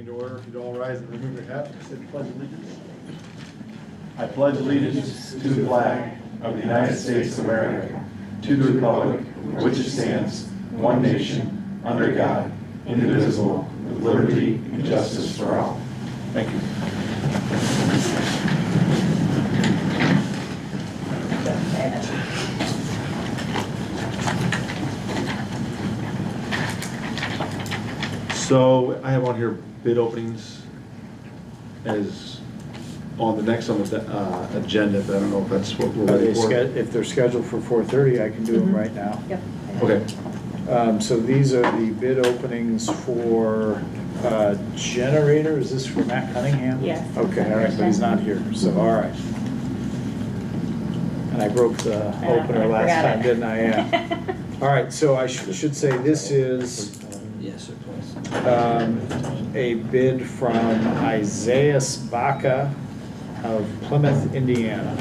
to order. If you'd all rise and remove your hats, I said pledge allegiance. I pledge allegiance to the flag of the United States of America, to the republic for which it stands, one nation, under God, indivisible, with liberty and justice for all. Thank you. So I have on here bid openings as on the next on the agenda, but I don't know if that's what we're ready for. If they're scheduled for 4:30, I can do them right now. Yep. Okay. So these are the bid openings for generator. Is this for Matt Cunningham? Yes. Okay, all right, but he's not here, so all right. And I broke the opener last forgot time, it. didn't I? Yeah. All right, so I should say this is Yes, it was. a bid from Isaiah Baca of Plymouth, Indiana.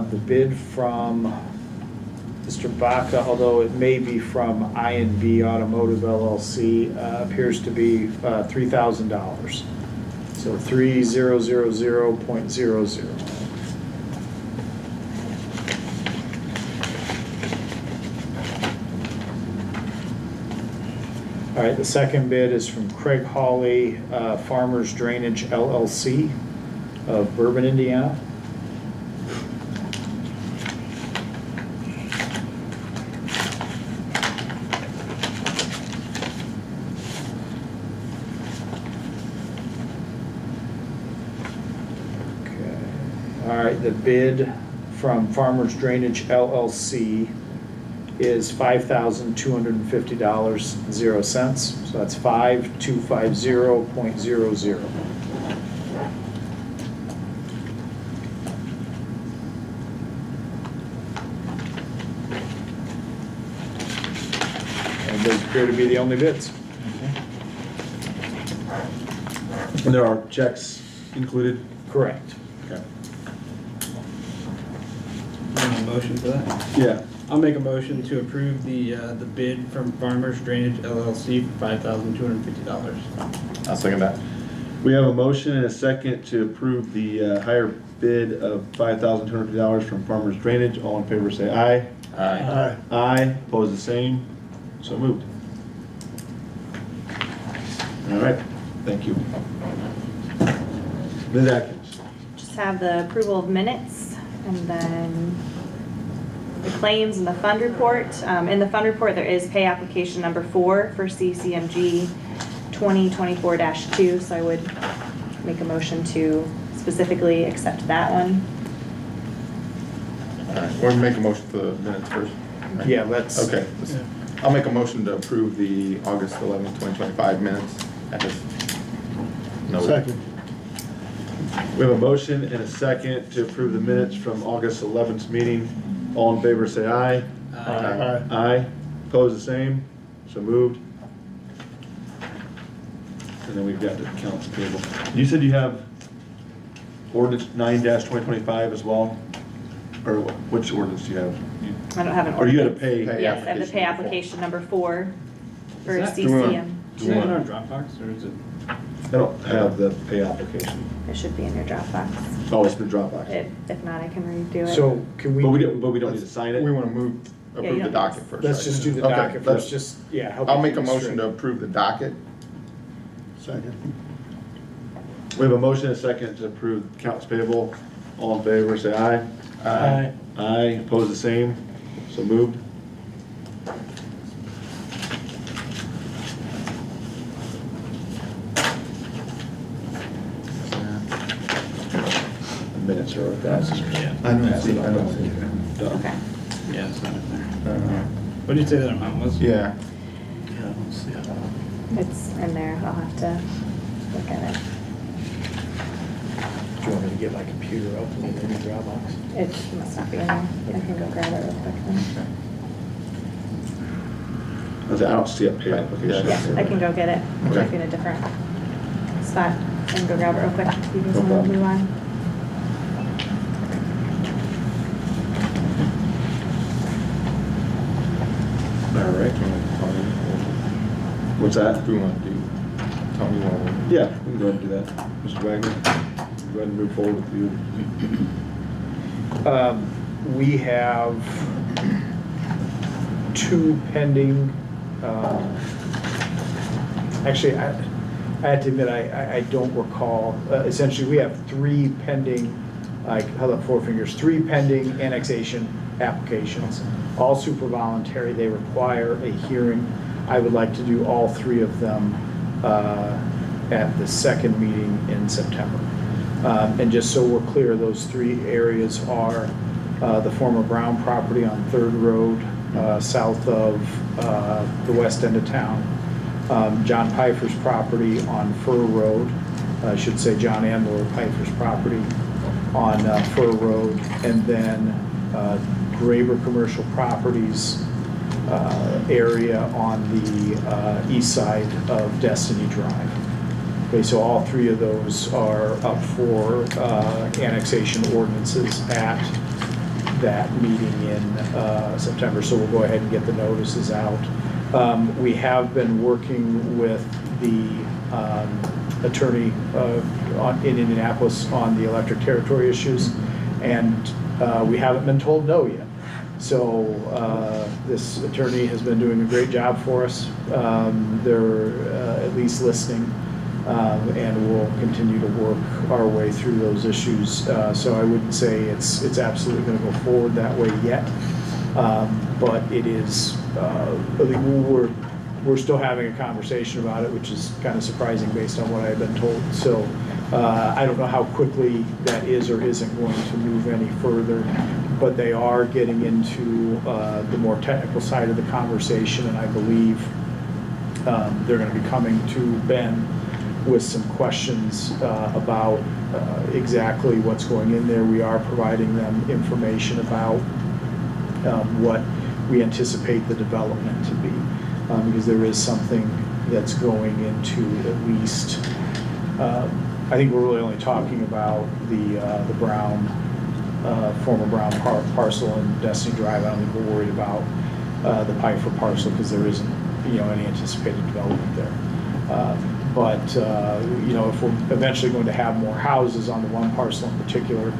The bid from Mr. Baca, although it may be from I&B Automotive LLC, appears to be $3,000. So 3000.00. All right, the second bid is from Craig Hawley, Farmers Drainage LLC of Bourbon, Indiana. All right, the bid from Farmers Drainage LLC is $5,250.00. So that's 5250.00. And those appear to be the only bids. And there are checks included. Correct. Okay. Want a motion for that? Yeah. I'll make a motion to approve the bid from Farmers Drainage LLC for $5,250. I'll second that. We have a motion and a second to approve the higher bid of $5,250 from Farmers Drainage. All in favor say aye. Aye. Aye. Opposed the same. So moved. All right. Thank you. Ms. Atkins. Just have the approval of minutes and then the claims and the fund report. In the fund report, there is pay application number 4 for CCMG 2024-2, so I would make a motion to specifically accept that one. All right, we're gonna make a motion for the minutes first. right? Yeah, let's. Okay, I'll make a motion to approve the August 11th, 2025 minutes. Second. We have a motion and a second to approve the minutes from August 11th meeting. All in favor say aye. Aye. Aye. Opposed the same. So moved. And then we've got the accounts payable. You said you have ordinance 9-2025 as well? Or which ordinance do you have? I don't have an Or you ordinance. gotta pay? Yes, I have the pay application number 4 for Is that- CCM. Is that in our Dropbox or is it? I don't have the pay application. It should be in your Dropbox. Oh, it's in the Dropbox. If not, I can redo it. So can we? But we don't need to sign it? We want to Yeah, approve you the don't- docket first. Let's right? just do the Okay, docket let's- first, just, yeah. help I'll me make a keep it motion straight. to approve the docket. Second. We have a motion and a second to approve accounts payable. All in favor say aye. Aye. Aye. Opposed the same. So moved. The minutes are with that. I don't see it. Done. Okay. Yeah, it's not in there. What did you say that amount was? Yeah. It's in there. I'll have to look at it. Do you want me to get my computer open in the Dropbox? It must not be in there. I can go grab it real quick then. I don't see a pay application. Yeah, I can go get it. I'm Okay. checking a different spot and go grab it real quick. You guys No want to problem. move on? All right. What's that? Do you want to do, tell me what? Yeah, we can go ahead and do that. Mr. Wagner, go ahead and move forward with you. We have two pending, actually, I have to admit, I don't recall. Essentially, we have three pending, like, how about four fingers, three pending annexation applications, all super voluntary. They require a hearing. I would like to do all three of them at the second meeting in September. And just so we're clear, those three areas are the former Brown property on Third Road, south of the west end of town, John Pfeiffer's property on Fur Road, I should say John and Laura Pfeiffer's property on Fur Road, and then Graber Commercial Properties area on the east side of Destiny Drive. Okay, so all three of those are up for annexation ordinances at that meeting in September, so we'll go ahead and get the notices out. We have been working with the attorney in Indianapolis on the electric territory issues, and we haven't been told no yet. So this attorney has been doing a great job for us. They're at least listening. And we'll continue to work our way through those issues. So I wouldn't say it's absolutely going to go forward that way yet, but it is. We're still having a conversation about it, which is kind of surprising based on what I've been told. So I don't know how quickly that is or isn't going to move any further, but they are getting into the more technical side of the conversation, and I believe they're going to be coming to Ben with some questions about exactly what's going in there. We are providing them information about what we anticipate the development to be, because there is something that's going into at least, I think we're really only talking about the Brown, former Brown parcel and Destiny Drive. I don't think we're worried about the Pfeiffer parcel because there isn't, any anticipated development there. But if we're eventually going to have more houses on the one parcel in particular,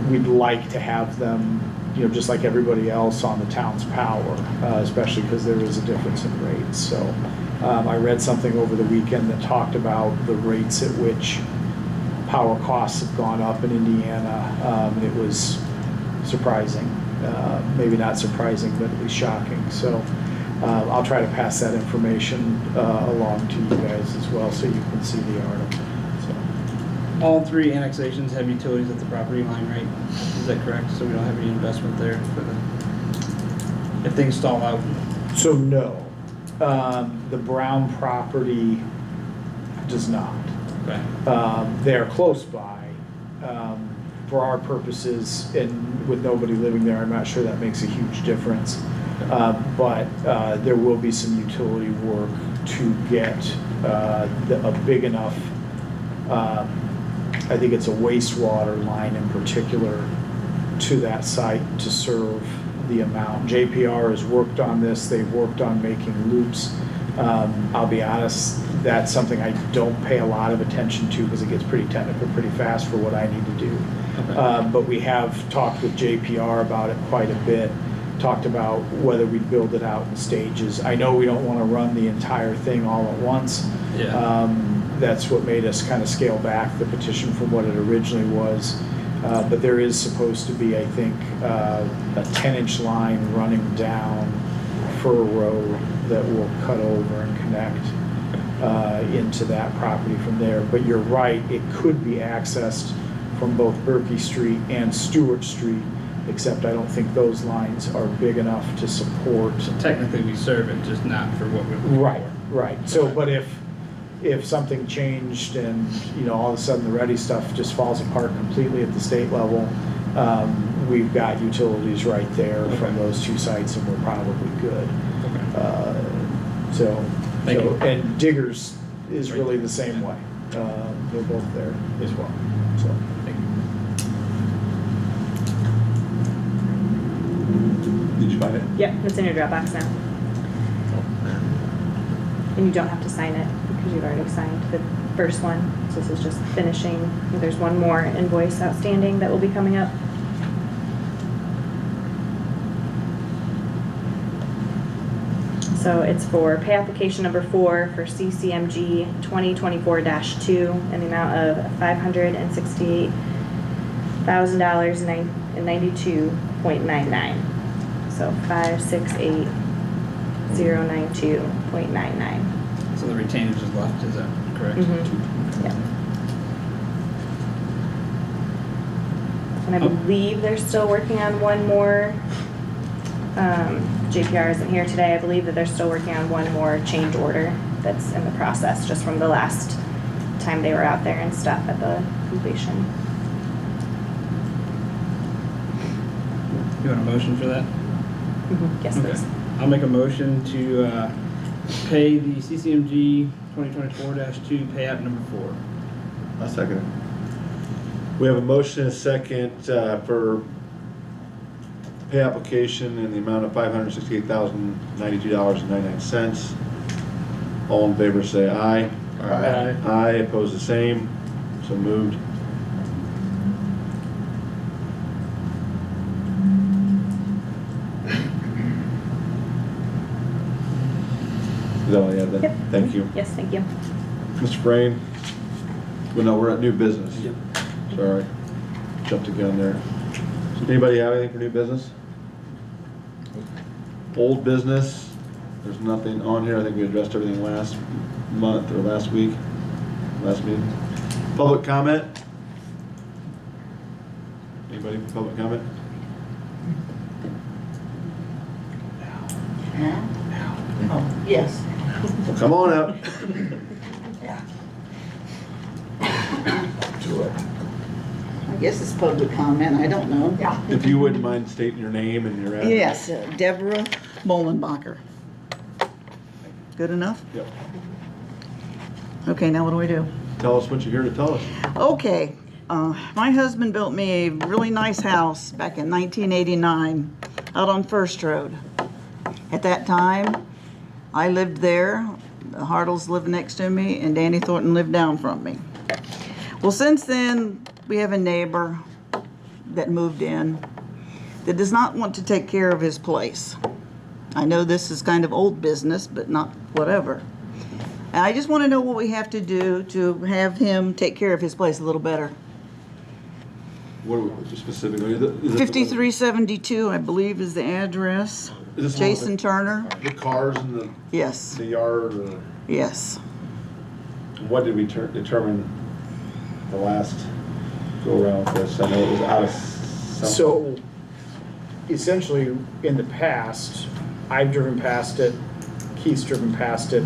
we'd like to have them, just like everybody else on the town's power, especially because there is a difference in rates. So I read something over the weekend that talked about the rates at which power costs have gone up in Indiana, and it was surprising. Maybe not surprising, but at least shocking. So I'll try to pass that information along to you guys as well, so you can see the article. So. All three annexations have utilities at the property line, right? Is that correct? So we don't have any investment there for if things stall out? So no, the Brown property does not. Okay. They're close by. For our purposes, and with nobody living there, I'm not sure that makes a huge difference. But there will be some utility work to get a big enough, I think it's a wastewater line in particular, to that site to serve the amount. JPR has worked on this. They've worked on making loops. I'll be honest, that's something I don't pay a lot of attention to because it gets pretty technical pretty fast for what I need to do. Okay. But we have talked with JPR about it quite a bit. Talked about whether we'd build it out in stages. I know we don't want to run the entire thing all at once. Yeah. That's what made us kind of scale back the petition from what it originally was. But there is supposed to be, I think, a 10-inch line running down Fur Road that will cut over and connect into that property from there. But you're right, it could be accessed from both Berkey Street and Stewart Street, except I don't think those lines are big enough to support. So technically we serve it, just not for what we're looking Right, for. right. So, but if something changed and, all of a sudden the ready stuff just falls apart completely at the state level, we've got utilities right there from those two sites and we're probably good. Okay. So, Thank you. and Diggers is really the same way. They're both there as well, so, thank you. Did you find it? Yep, it's in your Dropbox now. And you don't have to sign it because you've already signed the first one. So this is just finishing. There's one more invoice outstanding that will be coming up. So it's for pay application number 4 for CCMG 2024-2 in the amount of $568,092.99. So 568,092.99. So the retainage is left, is that correct? Yeah. And I believe they're still working on one more. JPR isn't here today. I believe that they're still working on one more change order that's in the process, just from the last time they were out there and stuff at the completion. You want a motion for that? Yes, Okay. please. I'll make a motion to pay the CCMG 2024-2 pay app number 4. I'll second it. We have a motion and a second for pay application in the amount of $568,092.99. All in favor say aye. Aye. Aye, opposed the same, so moved. Is that all you had then? Yep. Thank you. Yes, thank you. Mr. Frayne? Well, no, we're at new business. Sorry, jumped the gun there. Anybody have anything for new business? Old business, there's nothing on here. I think we addressed everything last month or last week, last meeting. Public comment? Anybody for public comment? Oh, yes. Well, come on out. I guess it's public comment, I don't know. If you wouldn't mind stating your name and your address. Yes, Deborah Molenbacher. Good enough? Yep. Okay, now what do we do? Tell us what you're here to tell us. Okay, my husband built me a really nice house back in 1989 out on First Road. At that time, I lived there, the Hartles lived next to me, and Danny Thornton lived down from me. Well, since then, we have a neighbor that moved in that does not want to take care of his place. I know this is kind of old business, but not whatever. And I just want to know what we have to do to have him take care of his place a little better. What are we specifically? Is it 5372, I believe, is the address. Is this one with Jason Turner? the cars in Yes, the yard? Or yes. what did we determine the last go around with this? I know it was out of some. So, essentially, in the past, I've driven past it, Keith's driven past it.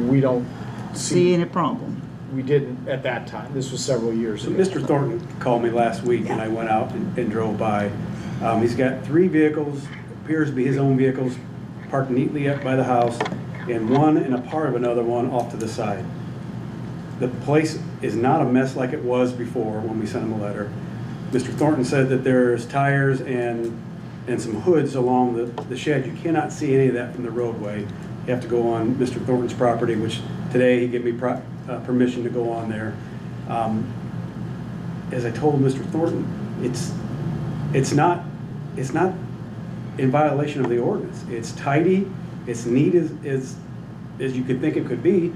We don't See see, any problem? we didn't at that time. This was several years So ago. Mr. Thornton called me last week and I went out and drove by. He's got 3 vehicles, appears to be his own vehicles, parked neatly up by the house, and one and a part of another one off to the side. The place is not a mess like it was before when we sent him a letter. Mr. Thornton said that there's tires and some hoods along the shed. You cannot see any of that from the roadway. You have to go on Mr. Thornton's property, which today he gave me permission to go on there. As I told Mr. Thornton, it's not in violation of the ordinance. It's tidy, it's neat as you could think it could be.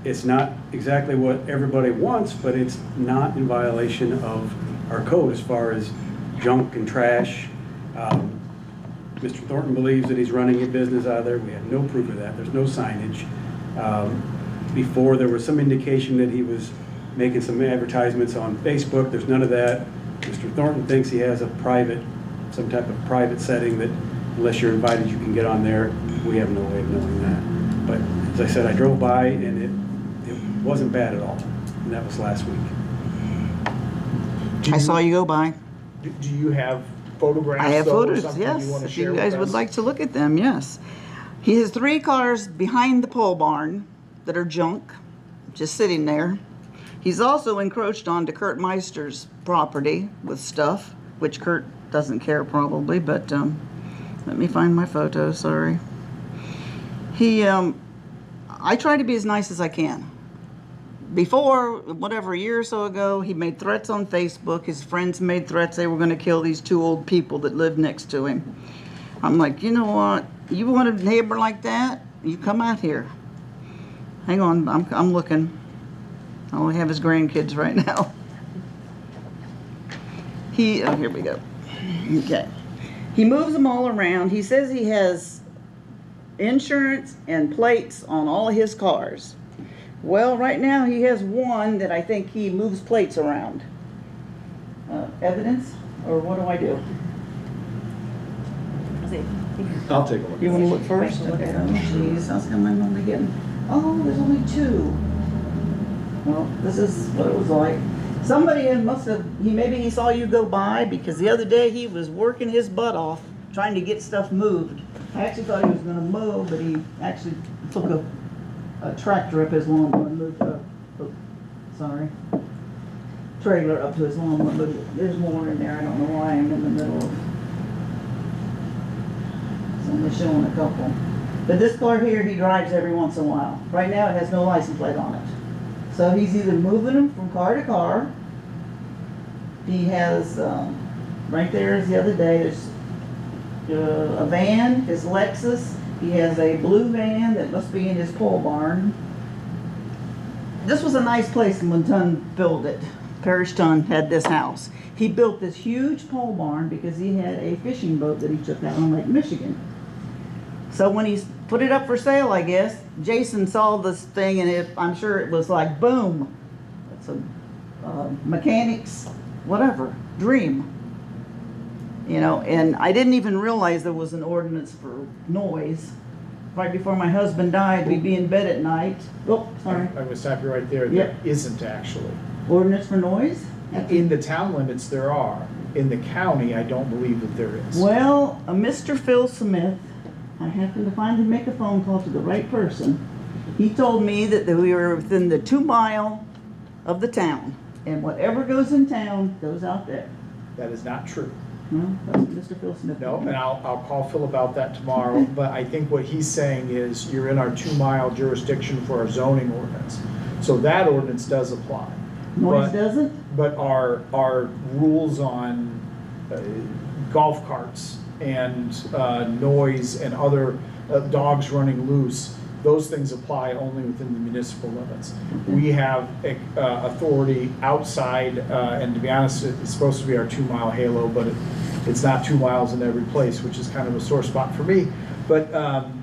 It's not exactly what everybody wants, but it's not in violation of our code as far as junk and trash. Mr. Thornton believes that he's running a business out of there. We have no proof of that. There's no signage. Before, there was some indication that he was making some advertisements on Facebook. There's none of that. Mr. Thornton thinks he has some type of private setting that unless you're invited, you can get on there. We have no way of knowing that. But as I said, I drove by and it wasn't bad at all. And that was last week. Do I saw you go by. Do you have photographs? I have though, or photos, something yes. you wanna If share you with guys would us? like to look at them, yes. He has 3 cars behind the pole barn that are junk, just sitting there. He's also encroached onto Kurt Meister's property with stuff, which Kurt doesn't care probably, but let me find my photo, sorry. I try to be as nice as I can. Before, whatever, a year or so ago, he made threats on Facebook. His friends made threats they were going to kill these 2 old people that lived next to him. I'm like, you know what? You want a neighbor like that? You come out here. Hang on, I'm looking. I only have his grandkids right now. Oh, here we go. Okay. He moves them all around. He says he has insurance and plates on all of his cars. Well, right now he has one that I think he moves plates around. Evidence? Or what do I do? I'll take a look. You want to look first? Okay. Oh, jeez. How's come I'm only getting... Oh, there's only 2. Well, this is what it was like. Somebody must have... Maybe he saw you go by, because the other day he was working his butt off trying to get stuff moved. I actually thought he was going to mow, but he actually took a tractor up his lawnmower and moved trailer up to his lawnmower. There's more in there. I don't know why I'm in the middle of... It's only showing a couple. But this car here, he drives every once in a while. Right now, it has no license plate on it. So he's either moving them from car to car. He has, right there is the other day, there's a van, his Lexus. He has a blue van that must be in his pole barn. This was a nice place when Tun built it. Parrish Tun had this house. He built this huge pole barn because he had a fishing boat that he took out on Lake Michigan. So when he put it up for sale, I guess, Jason saw this thing and I'm sure it was like, boom. It's a mechanic's, whatever, dream. You know, and I didn't even realize there was an ordinance for noise. Right before my husband died, we'd be in bed at night. Oh, sorry. I'm gonna stop you right there. Yep. There isn't actually. Ordinance for noise? In the town limits, there are. In the county, I don't believe that there is. Well, Mr. Phil Smith, I happened to finally make a phone call to the right person. He told me that we were within the 2 mile of the town, and whatever goes in town goes out there. That is not true. No, that's what Mr. Phil Smith No, told me. and I'll call Phil about that tomorrow, but I think what he's saying is you're in our 2 mile jurisdiction for our zoning ordinance. So that ordinance does apply. Noise But- doesn't? But our rules on golf carts and noise and other dogs running loose, those things apply only within the municipal limits. We have authority outside, and to be honest, it's supposed to be our 2 mile halo, but it's not 2 miles in every place, which is kind of a sore spot for me. But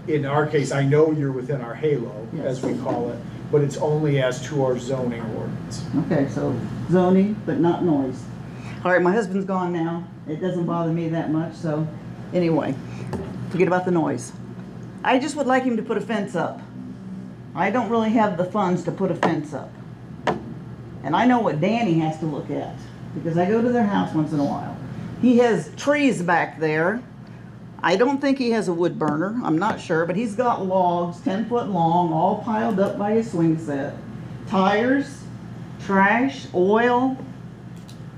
in our case, I know you're within our halo, as we call it, but it's only as to our zoning ordinance. Okay, so zoning, but not noise. All right, my husband's gone now. It doesn't bother me that much, so anyway, forget about the noise. I just would like him to put a fence up. I don't really have the funds to put a fence up. And I know what Danny has to look at, because I go to their house once in a while. He has trees back there. I don't think he has a wood burner, I'm not sure, but he's got logs 10 foot long, all piled up by his swing set. Tires, trash, oil.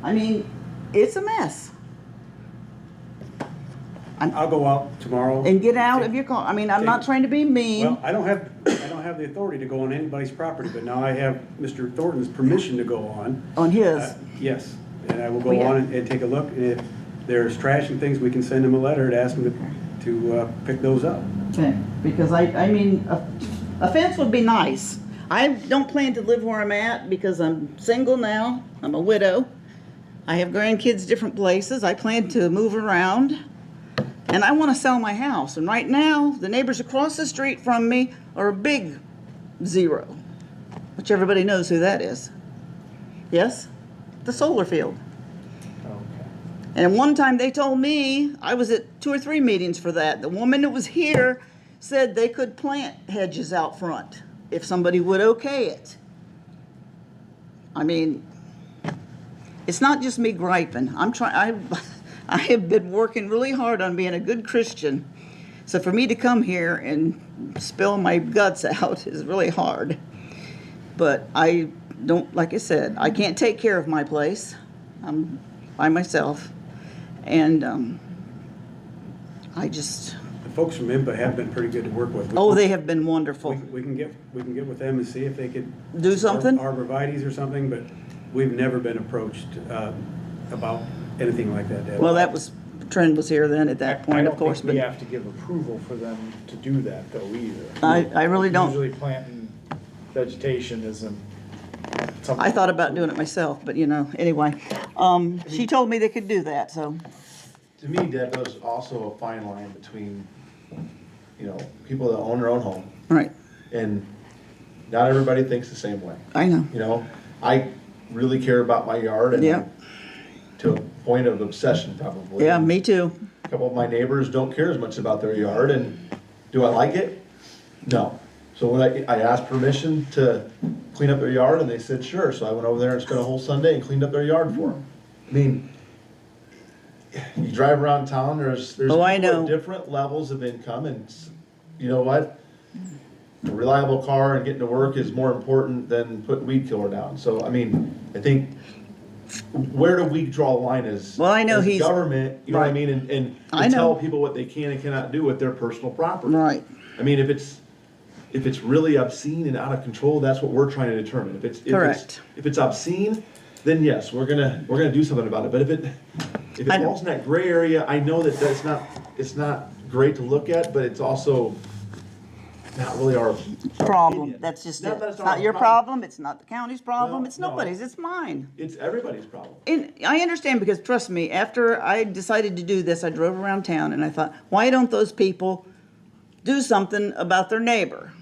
I mean, it's a mess. I'll go out tomorrow. And get out of your car. I mean, I'm not trying to be mean. Well, I don't have the authority to go on anybody's property, but now I have Mr. Thornton's permission to go on. On his. Yes, and I will Well, go yeah. on and take a look, and if there's trash and things, we can send him a letter and ask him to pick those up. Okay, because I mean, a fence would be nice. I don't plan to live where I'm at because I'm single now. I'm a widow. I have grandkids different places. I plan to move around. And I want to sell my house. And right now, the neighbors across the street from me are a big zero, which everybody knows who that is. Yes? The solar field. Okay. And one time they told me, I was at 2 or 3 meetings for that. The woman that was here said they could plant hedges out front if somebody would okay it. I mean, it's not just me griping. I have been working really hard on being a good Christian So for me to come here and spill my guts out is really hard. But I don't, like I said, I can't take care of my place. I'm by myself. And I just, The folks from IMPA have been pretty good to work with. oh, they have been wonderful. We can get with them and see if they could. Do something? Arborvitae's or something, but we've never been approached about anything like that. Well, that was, Trent was here then at that point, of course. I don't think we But have to give approval for them to do that though either. I really don't. Usually planting vegetation isn't something. I thought about doing it myself, but anyway. She told me they could do that, so. To me, Deb, there's also a fine line between, people that own their own home, Right, and not everybody thinks the same way. I know. I really care about my yard, and Yeah. to a point of obsession, probably. Yeah, me too. A couple of my neighbors don't care as much about their yard, and do I like it? No. So when I asked permission to clean up their yard, and they said, sure, so I went over there and spent a whole Sunday and cleaned up their yard for them. I mean, you drive around town, there's Oh, I people know. at different levels of income, and you know what? A reliable car and getting to work is more important than putting weed killer down. So, I mean, I think, where do we draw the line as, Well, I know as he's- government, you know what I right. mean? And I tell know. people what they can and cannot do with their personal property. Right. I mean, if it's really obscene and out of control, that's what we're trying to determine. Correct. If it's obscene, then yes, we're gonna do something about it. But if it I know. falls in that gray area, I know that it's not great to look at, but it's also not really our Problem, opinion. that's just No, it. that's It's not not our your problem. problem, it's not the county's problem, No, it's no. nobody's, it's mine. It's everybody's problem. And I understand because trust me, after I decided to do this, I drove around town and I thought, why don't those people do something about their neighbor?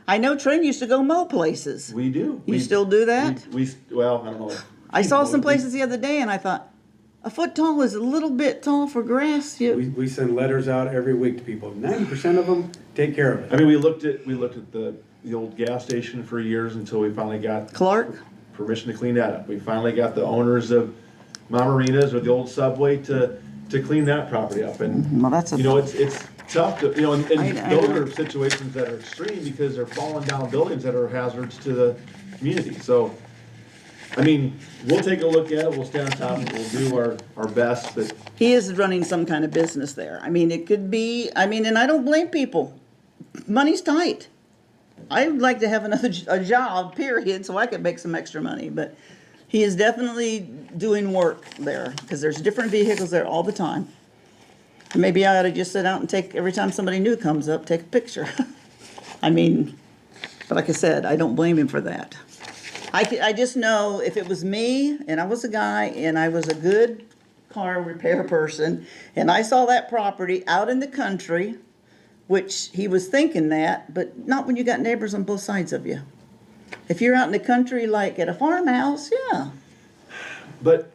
I know Trent used to go mow places. We do. You still do that? Well, I don't know. I saw some We- places the other day and I thought, a foot tall is a little bit tall for grass. We send letters out every week to people. 90% of them take care of I it. mean, we looked at the old gas station for years until we finally got Clark? permission to clean that up. We finally got the owners of Mamarinas or the old Subway to clean that property up. And, Well, that's a, it's tough to, and I those know. are situations that are extreme because they're falling down buildings that are hazards to the community. So, I mean, we'll take a look at it, we'll stay on top of it, we'll do our best, but he is running some kind of business there. I mean, it could be, and I don't blame people. Money's tight. I'd like to have a job, period, so I could make some extra money, but he is definitely doing work there, because there's different vehicles there all the time. Maybe I ought to just sit out and take, every time somebody new comes up, take a picture. But like I said, I don't blame him for that. I just know if it was me, and I was a guy, and I was a good car repair person, and I saw that property out in the country, which he was thinking that, but not when you got neighbors on both sides of you. If you're out in the country, like at a farmhouse, yeah, But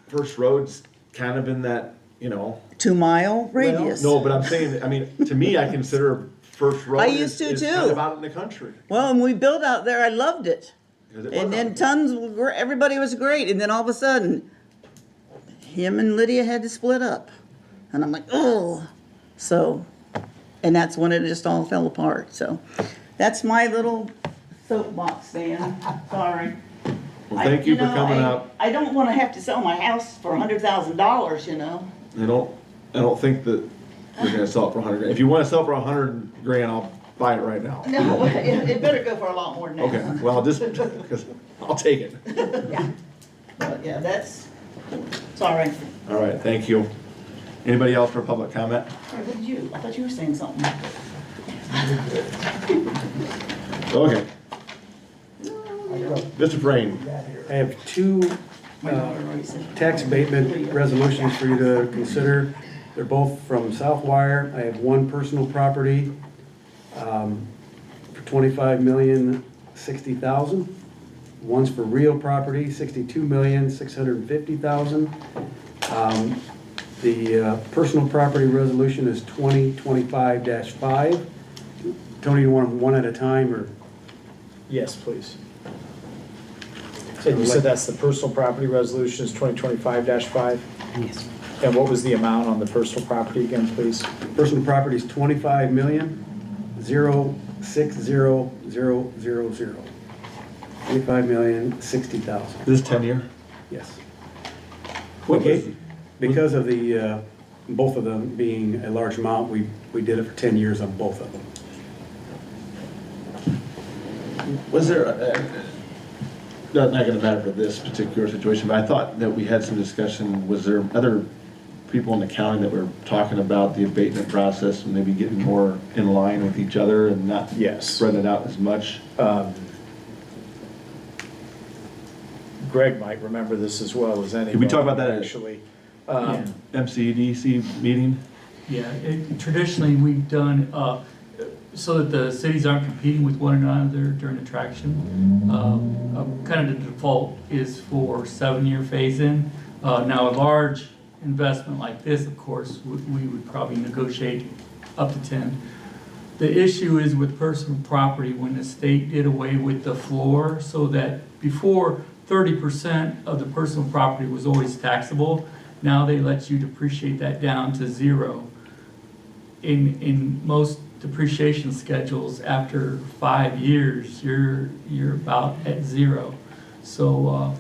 First Road's kind of in that, 2-mile radius. No, but I'm saying, to me, I consider First Road I used to is too. kind of out in the country. Well, when we built out there, I loved it. 'Cause it was And then out tons, everybody was great, and then all of a sudden, him and Lydia had to split up. And I'm like, oh. So, and that's when it just all fell apart, so. That's my little soapbox stand, sorry. Well, thank you for coming I up. I don't wanna have to sell my house for $100,000, I don't think that you're gonna sell it for 100 grand. If you wanna sell it for 100 grand, I'll buy it right now. No, it better go for a lot more than that. Okay, well, because I'll take it. Yeah, but yeah, that's, sorry. All right, thank you. Anybody else for public comment? Sorry, what did you, I thought you were saying something. Okay. Mr. Frame, I have two tax abatement resolutions for you to consider. They're both from Southwire. I have one personal property for $25,060,000. One's for real property, $62,650,000. The personal property resolution is 2025-5. Tony, you want them one at a time, or? Yes, please. And you said that's the personal property resolution is 2025-5? Yes. And what was the amount on the personal property again, please? Personal property is 25,060,000. 25,060,000. This is 10-year? Yes. What was- Okay, because of the, both of them being a large amount, we did it for 10 years on both of them. Was there, not gonna matter for this particular situation, but I thought that we had some discussion, was there other people in the county that were talking about the abatement process and maybe getting more in line with each other and not Yes. spreading it out as much? Greg might remember this as well as anybody. Did we talk about that at- Actually. MCDC meeting? Yeah, traditionally, we've done, so that the cities aren't competing with one another during attraction. Kind of the default is for 7-year phase-in. Now, a large investment like this, of course, we would probably negotiate up to 10. The issue is with personal property, when the state did away with the floor, so that before 30% of the personal property was always taxable, now they let you depreciate that down to 0. In most depreciation schedules, after 5 years, you're about at 0. So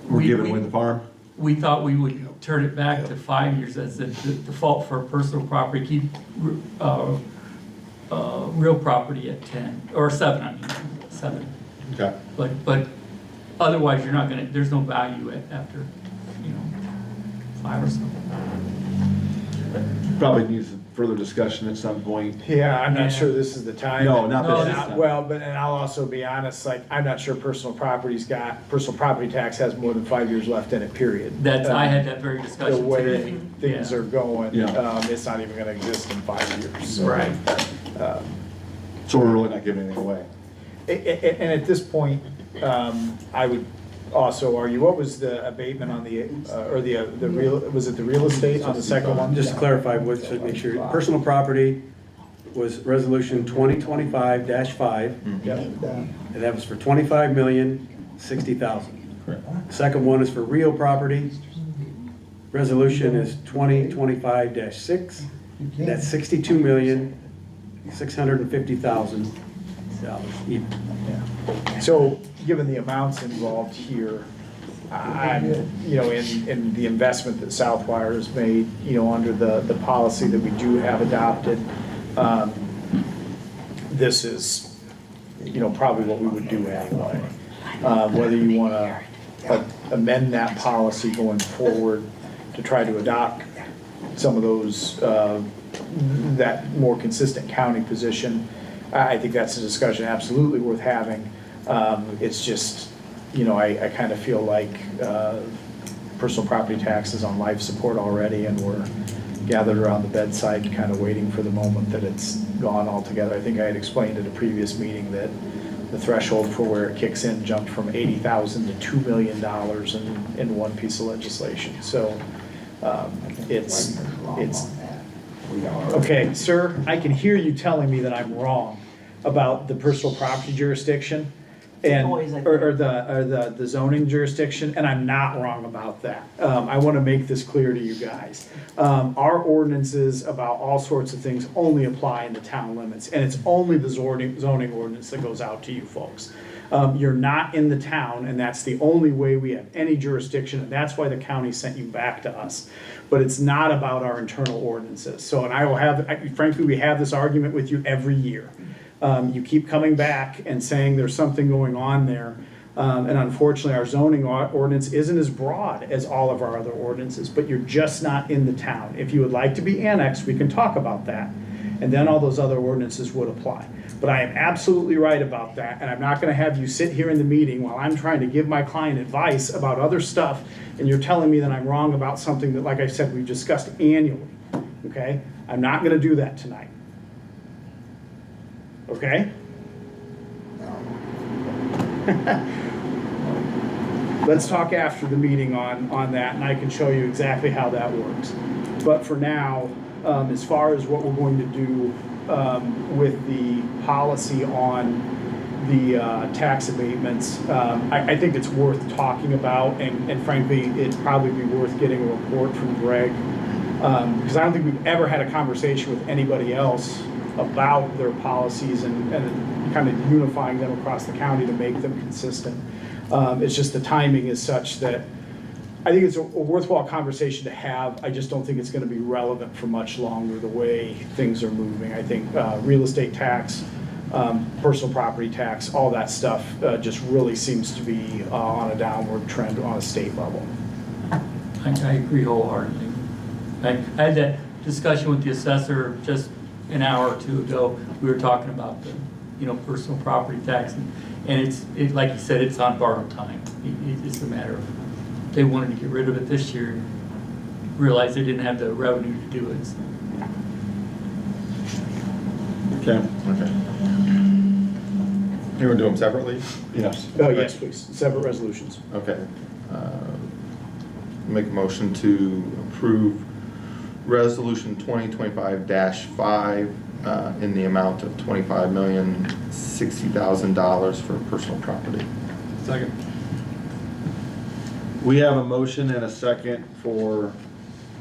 We're giving away the farm? we thought we would turn it back to 5 years as the default for personal property, keep real property at 10, or 7, I mean, 7. Okay. But otherwise, you're not gonna, there's no value after, 5 or something. Probably needs further discussion at some point. Yeah, I'm Yeah. not sure this is the time. No, not No, this this- time. Well, but, and I'll also be honest, like, I'm not sure personal property tax has more than 5 years left in it, period. I had that very The discussion way today. things Yeah. are going, Yeah. it's not even gonna exist in 5 years. So, Right. So we're really not giving anything away. And at this point, I would also argue, what was the abatement on the, or the real, was it the real estate on the second one? Just to clarify, to make sure, personal property was resolution 2025-5, Yep. and that was for 25,060,000. Correct. Second one is for real property. Resolution is 2025-6, that's $62,650,000 even. So, given the amounts involved here, I'm, in the investment that Southwire has made, under the policy that we do have adopted, this is, probably what we would do anyway. Whether you want to amend that policy going forward to try to adopt some of those, that more consistent county position, I think that's a discussion absolutely worth having. It's just, I kind of feel like personal property tax is on life support already, and we're gathered around the bedside, kind of waiting for the moment that it's gone altogether. I think I had explained at a previous meeting that the threshold for where it kicks in jumped from $80,000 to $2 million in one piece of legislation. So it's, okay, sir, I can hear you telling me that I'm wrong about the personal property jurisdiction and, or the zoning jurisdiction, and I'm not wrong about that. I want to make this clear to you guys. Our ordinances about all sorts of things only apply in the town limits, and it's only the zoning ordinance that goes out to you folks. You're not in the town, and that's the only way we have any jurisdiction, and that's why the county sent you back to us. But it's not about our internal ordinances. So, and I will frankly, we have this argument with you every year. You keep coming back and saying there's something going on there. And unfortunately, our zoning ordinance isn't as broad as all of our other ordinances, but you're just not in the town. If you would like to be annexed, we can talk about that. And then all those other ordinances would apply. But I am absolutely right about that, and I'm not gonna have you sit here in the meeting while I'm trying to give my client advice about other stuff, and you're telling me that I'm wrong about something that, like I said, we've discussed annually, okay? I'm not gonna do that tonight. Okay? Let's talk after the meeting on that, and I can show you exactly how that works. But for now, as far as what we're going to do with the policy on the tax abatements, I think it's worth talking about, and frankly, it'd probably be worth getting a report from Greg, because I don't think we've ever had a conversation with anybody else about their policies and kind of unifying them across the county to make them consistent. It's just the timing is such that I think it's a worthwhile conversation to have. I just don't think it's going to be relevant for much longer the way things are moving. I think real estate tax, personal property tax, all that stuff just really seems to be on a downward trend on a state level. I agree wholeheartedly. I had that discussion with the assessor just an hour or two ago. We were talking about the, personal property tax, and it's like you said, it's on borrowed time. It's a matter of they wanted to get rid of it this year, and realized they didn't have the revenue to do it. So. Okay. You want to do them separately? Yes. Oh, yes, please. Separate resolutions. Okay. Make a motion to approve Resolution 2025-5 in the amount of $25,060,000 for personal property. Second. We have a motion and a second for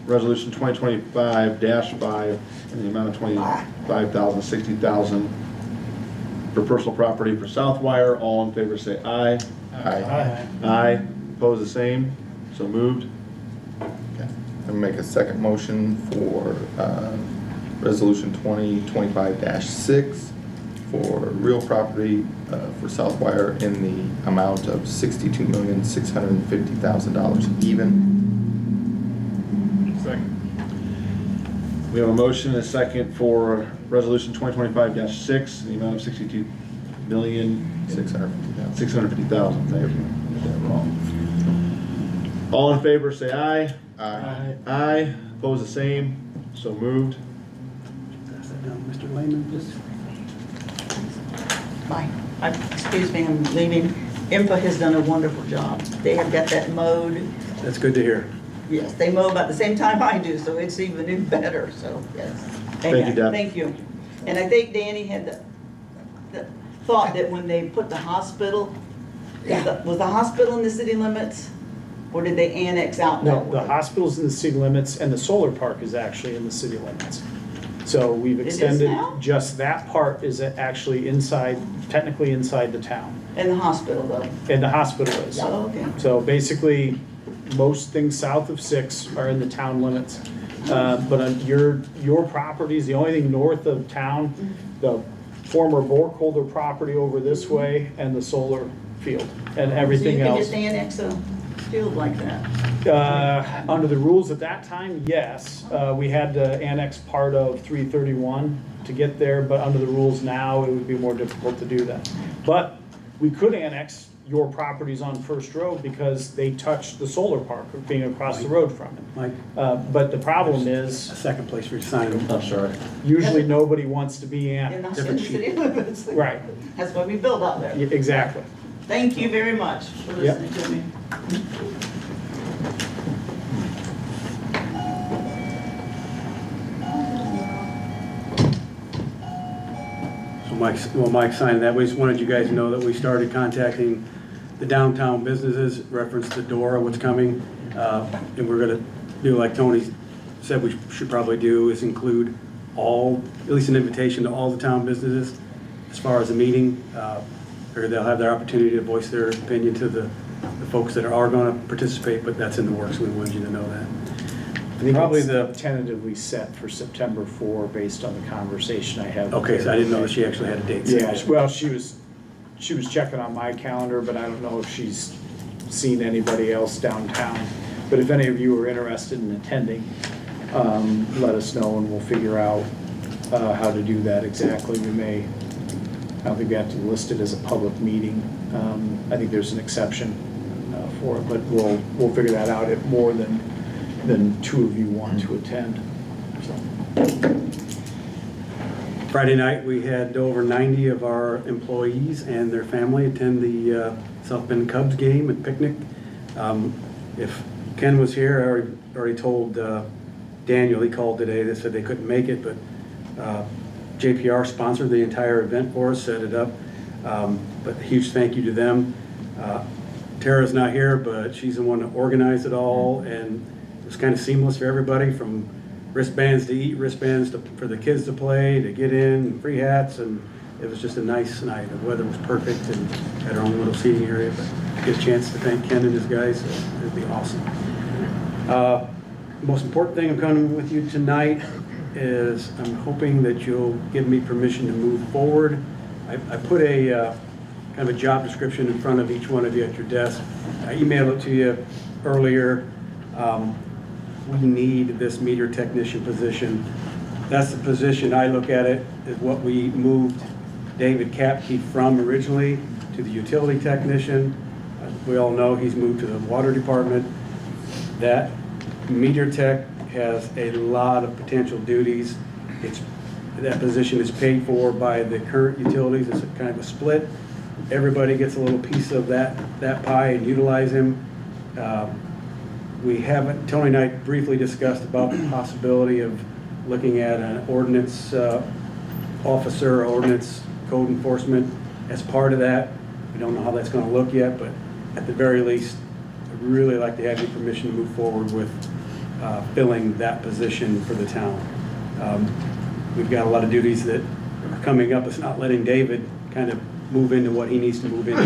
Resolution 2025-5 in the amount of $25,060,000 for personal property for Southwire. All in favor say aye. Aye. Aye. Opposed, the same. So moved. Okay. And make a second motion for Resolution 2025-6 for real property for Southwire in the amount of $62,650,000 even. Second. We have a motion and a second for Resolution 2025-6 in the amount of $62,650,000. 650,000. Thank you. Got that wrong. All in favor say aye. Aye. Aye. Opposed, the same. So moved. Pass that down, Mr. Lehman, please. Bye. Excuse me, I'm leaving. INFA has done a wonderful job. They have got that mowed. That's good to hear. Yes, they mow about the same time I do, so it's even better, so, yes. Thank you, Deb. Thank you. And I think Danny had the thought that when they put the hospital, was the hospital in the city limits? Or did they annex out No, that the way? hospital's in the city limits, and the solar park is actually in the city limits. So we've It is extended, now? just that part is actually inside, technically inside the town. And the hospital though? And the hospital is. Oh, okay. So basically, most things south of 6 are in the town limits. But on your properties, the only thing north of town, the former Borkholder property over this way, and the solar field, and everything So you can else. just annex a field like that? Under the rules at that time, yes. We had to annex part of 331 to get there, but under the rules now, it would be more difficult to do that. But we could annex your properties on First Road because they touch the solar park being across the road from it. Mike, But the problem a is, second place for you to sign. I'm sorry. usually nobody wants to be In the city limits? Right, That's why we build out there. exactly. Thank you very much for Yep. listening to me. So Mike signed that. We just wanted you guys to know that we started contacting the downtown businesses, reference to Dora, what's coming. And we're gonna do like Tony said we should probably do, is include all, at least an invitation to all the town businesses as far as the meeting. Or they'll have their opportunity to voice their opinion to the folks that are gonna participate, but that's in the works. We wanted you to know that. I think Probably it's the- tentatively set for September 4 based on the conversation I had. with Okay, so I her. didn't know that she actually had a date. set. Yeah, well, she was checking on my calendar, but I don't know if she's seen anybody else downtown. But if any of you are interested in attending, let us know and we'll figure out how to do that exactly. We may, I don't think we have to list it as a public meeting. I think there's an exception for it, but we'll figure that out if more than two of you want to attend. So. Friday night, we had over 90 of our employees and their family attend the South Bend Cubs game and picnic. If Ken was here, I already told Daniel, he called today, they said they couldn't make it, but JPR sponsored the entire event for us, set it up. But a huge thank you to them. Tara's not here, but she's the one that organized it all, and it was kind of seamless for everybody, from wristbands to eat, wristbands for the kids to play, to get in, and free hats, and it was just a nice night. The weather was perfect, and had our own little seating area, but get a chance to thank Ken and his guys. It'd be awesome. Most important thing I'm coming with you tonight is I'm hoping that you'll give me permission to move forward. I put a kind of a job description in front of each one of you at your desk. I emailed it to you earlier. We need this meter technician position. That's the position, I look at it, is what we moved David Kapke from originally to the utility technician. We all know he's moved to the water department. That meter tech has a lot of potential duties. That position is paid for by the current utilities. It's a kind of a split. Everybody gets a little piece of that pie and utilize him. We haven't, Tony and I briefly discussed about the possibility of looking at an ordinance officer, ordinance code enforcement as part of that. We don't know how that's going to look yet, but at the very least, I'd really like to have your permission to move forward with filling that position for the town. We've got a lot of duties that are coming up. It's not letting David kind of move into what he needs to move into,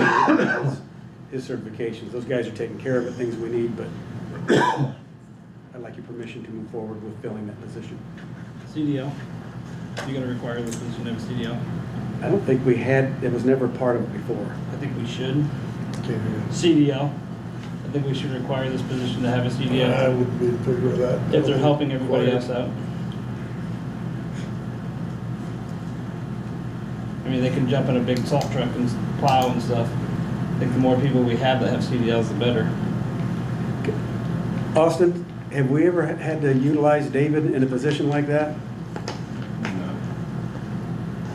his certifications. Those guys are taking care of the things we need, but I'd like your permission to move forward with filling that position. CDL, you gonna require this position to have a CDL? I don't think we had, it was never part of it before. I think we should. CDL, I think we should require this position to have a CDL. I would be in favor of that. If they're helping everybody else out. I mean, they can jump in a big salt truck and plow and stuff. I think the more people we have that have CDLs, the better. Austin, have we ever had to utilize David in a position like that? No.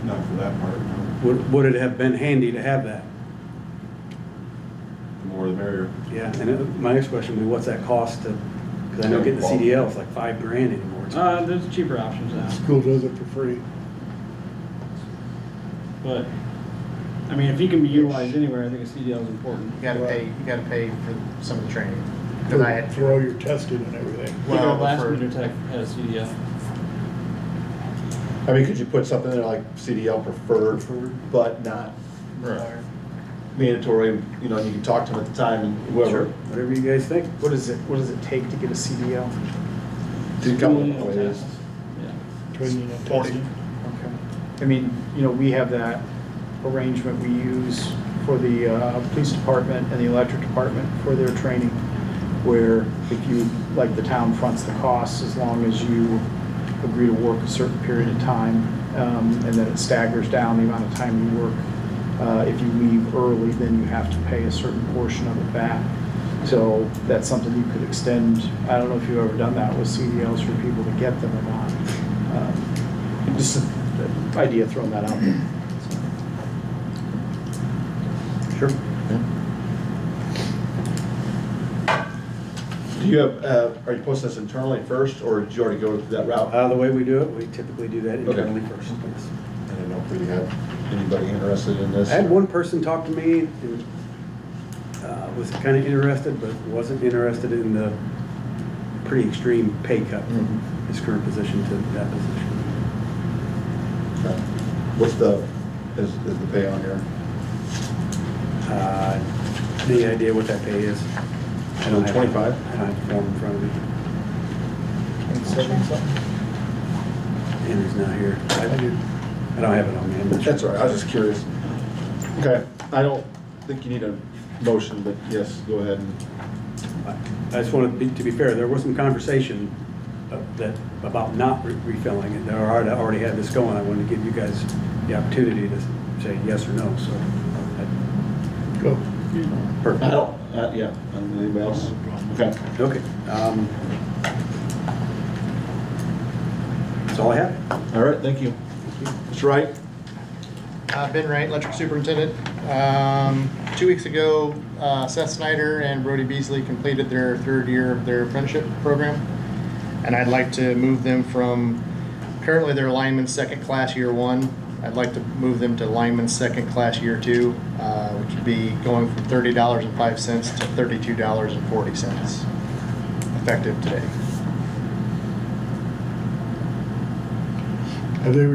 Not for that part, no. Would it have been handy to have that? The more the merrier. Yeah, and my next question would be, what's that cost to, because I know getting the CDL is like $5,000 anymore. There's cheaper options now. School does it for free. But, I mean, if he can be utilized anywhere, I think a CDL is important. You gotta pay for some of the training. For, 'Cause I had for all your testing and everything. Even our last for- meter tech had a CDL. I mean, could you put something there like CDL preferred, but not mandatory, you know, you can talk to them at the time and whoever. Whatever you guys think. What does it take to get a CDL? To come Training up and with tests. Yeah. Training and testing. Okay. I mean, you know, we have that arrangement we use for the police department and the electric department for their training, where if you, like, the town fronts the costs as long as you agree to work a certain period of time, and then it staggers down the amount of time you work. If you leave early, then you have to pay a certain portion of it back. So that's something you could extend. I don't know if you've ever done that with CDLs for people to get them or not. Just an idea, throwing that out there. Sure. Do you have, are you posting this internally first, or did you already go that route? The way we do it, we typically do that internally first. I didn't know if you had anybody interested in this. I had one person talk to me and was kind of interested, but wasn't interested in the pretty extreme pay cut from his current position to that position. Okay. What's is the pay on here? Any idea what that pay is? I don't have 25? I don't have the form in front of me. Henry's not here. I don't have it on me. I'm not sure. That's all right, I was just curious. Okay, I don't think you need a motion, but yes, go ahead and. I just wanted to be fair, there was some conversation about not refilling it. They already had this going. I wanted to give you guys the opportunity to say yes or no, so. Go. Perfect. I don't, yeah, anybody else? Okay. Okay. That's all I have. All right, thank you. Mr. Wright? Ben Wright, electric superintendent. 2 weeks ago, Seth Snyder and Brody Beasley completed their third year of their apprenticeship program. And I'd like to move them from, currently their lineman's second class year one, I'd like to move them to lineman's second class year 2, which would be going from $30.05 to $32.40, effective today. Have they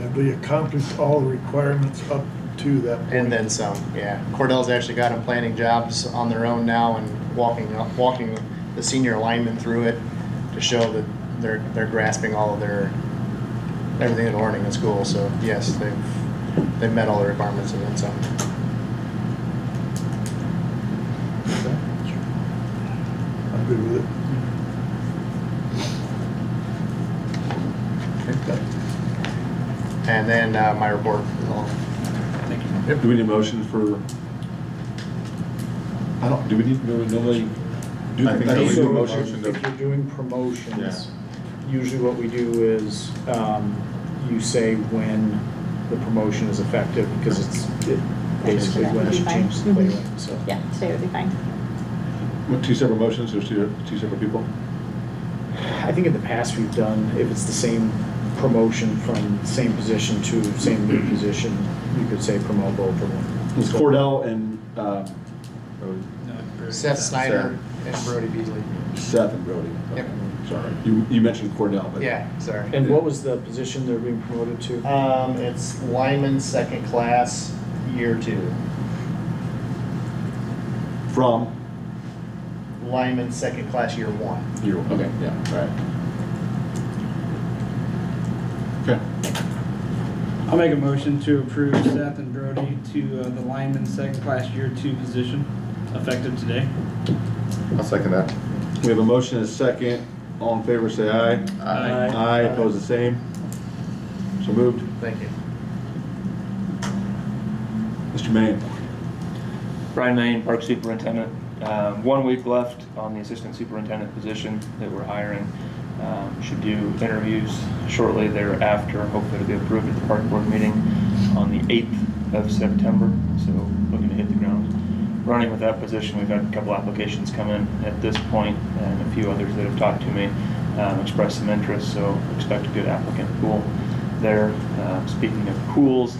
have they accomplished all the requirements up to that point? And then some, yeah. Cordell's actually got them planning jobs on their own now and walking the senior linemen through it to show that they're grasping all of everything they're learning in school. So yes, they've met all the requirements and then some. I'm good with it. And then my report is all. Thank you. Yep, do we need a motion for, do we normally do? I think I so. think we do a So motion if to, you're doing promotions, usually what we do is, you say when the promotion is effective, because it basically when it changes the pay rate, so. Yeah, today would be fine. what, 2 separate motions, there's two separate people? I think in the past we've done, if it's the same promotion from same position to same new position, you could say promote both of them. It's Cordell and, Seth Snyder and Brody Beasley. Seth and Brody. Yep. Sorry, you mentioned Cordell, but. Yeah, sorry. And what was the position they're being promoted to? It's lineman second class year 2. From? Lineman second class year 1. You, okay, yeah, right. Okay, I'll make a motion to approve Seth and Brody to the lineman second class year 2 position, effective today. I'll second that. we have a motion and a second. All in favor, say aye. Aye. Aye, opposed, the same. So moved. Thank you. Mr. Maine. Brian Main, Park Superintendent. 1 week left on the Assistant Superintendent position that we're hiring. Should do interviews shortly thereafter. Hopefully it'll be approved at the Park Board meeting on the 8th of September. So looking to hit the ground running with that position. We've had a couple applications come in at this point and a few others that have talked to me, expressed some interest. So expect a good applicant pool there. Speaking of pools,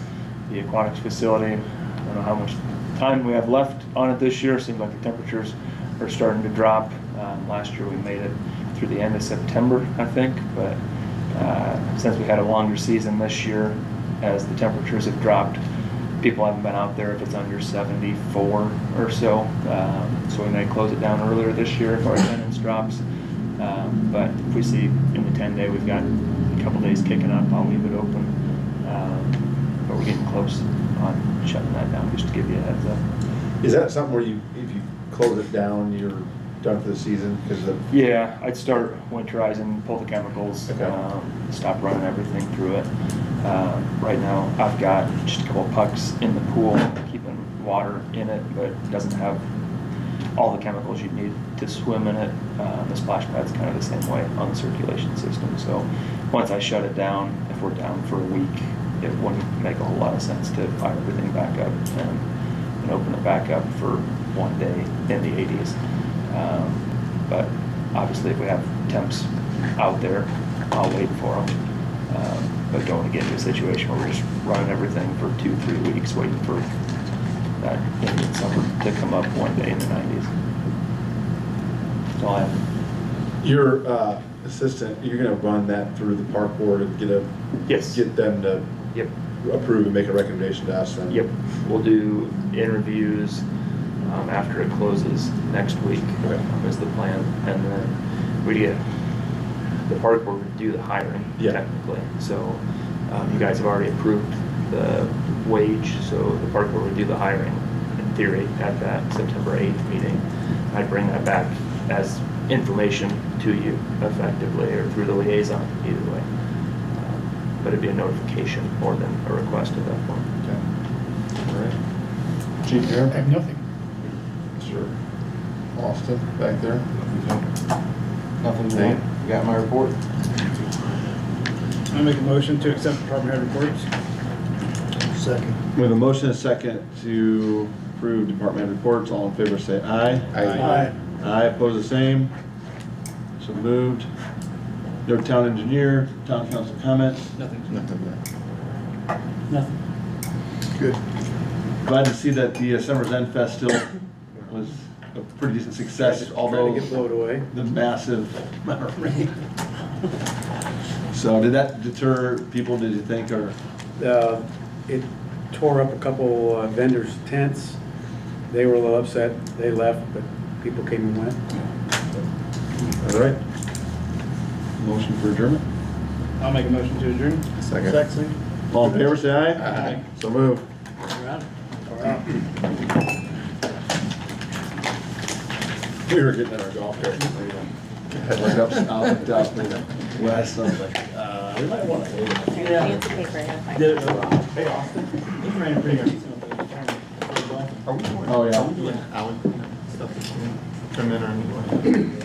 the aquatics facility, I don't know how much time we have left on it this year. Seems like the temperatures are starting to drop. Last year we made it through the end of September, I think, but since we had a longer season this year, as the temperatures have dropped, people haven't been out there if it's under 74 or so. So we may close it down earlier this year if our attendance drops. But if we see in the 10-day we've got a couple days kicking up, I'll leave it open. But we're getting close on shutting that down, just to give you a heads up. Is that something where if you close it down, you're done for the season because of? Yeah, I'd start winterizing, pull the chemicals, Okay. Stop running everything through it. Right now, I've got just a couple of pucks in the pool, keeping water in it, but it doesn't have all the chemicals you need to swim in it. The splash pad's kind of the same way on the circulation system. So once I shut it down, if we're down for a week, it wouldn't make a whole lot of sense to fire everything back up and open it back up for 1 day in the 80s. But obviously if we have temps out there, I'll wait for them. But don't want to get into a situation where we're just running everything for 2-3 weeks waiting for that Indian summer to come up 1 day in the 90s. That's all I have. Your assistant, you're gonna run that through the park board and Yes. get them to Yep. approve and make a recommendation to us then? Yep. We'll do interviews after it closes next week. Okay. Is the plan, and then we get the park board would do the hiring technically. So you guys have already approved the wage, so the park board would do the hiring in theory at that September 8th meeting. I'd bring that back as information to you effectively or through the liaison, either way. But it'd be a notification more than a request at that point. Okay. All right. Chief, I have nothing. Mr. Austin, back there? Nothing Nate? more. You got my report? I'll make a motion to accept department head reports. Second. We have a motion and a second to approve department reports. All in favor say aye. Aye. Aye, opposed the same. So moved. No town engineer, town council comment. Nothing. Nothing. Good. Glad to see that the Summer's End Fest still was a pretty decent success, although Trying to get blown away. the massive amount of rain. So did that deter people, did you think, or? It tore up a couple vendors' tents. They were a little upset. They left, but people came and went. All right. Motion for adjournment? I'll make a motion to adjourn. Second. All in favor, say aye. Aye. So move. We were getting in our golf cart. Right up south, down west, I was like, we might want to. Fancy paper, I gotta find Did it. it. Hey, Austin. He's ran pretty good. Oh, yeah. Alan, come in or anyone.